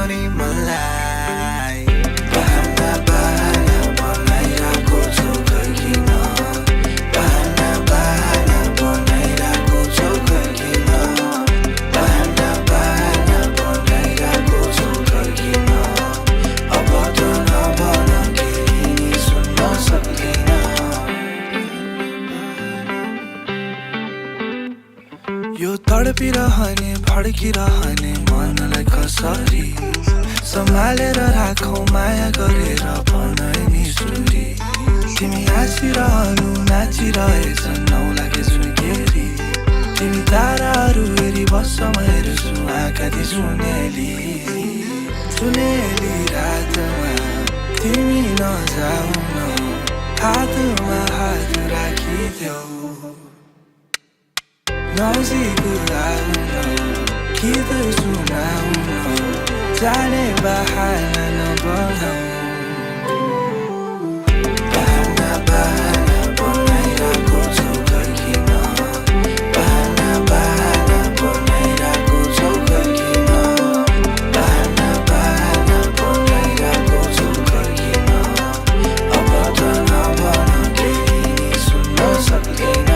पनि मलाई बहाना बहाना बनाइरहेको छौ किन बहाना बहाना बनाइरहेको छौ किन बहाना बहाना बनाइरहेको छौ किन अब त नभन केही सुन्न सक्दिन यो तडपिरहने फड्किरहने मनलाई कसरी सम्हालेर राखौ माया गरेर भनै नि सुरी तिमी हाँसिरहनु नाचिरहेछ नौलागे सुनकेरी तिमी ताराहरू हेरी बस्छम हेर्छु आँखादी सुनेली सुनेली रातमा तिमी नजाऊ न हातमा हात राखिदेऊ नजिक आउन गीत सुनाउन जाने बहाना नबनाऊ बहाना बहाना बनाइरहेको छौ किन बहाना बहाना बनाइरहेको छौ किन बहाना बहाना बनाइरहेको छौ किन अब त नभन केही सुन्न सक्दिन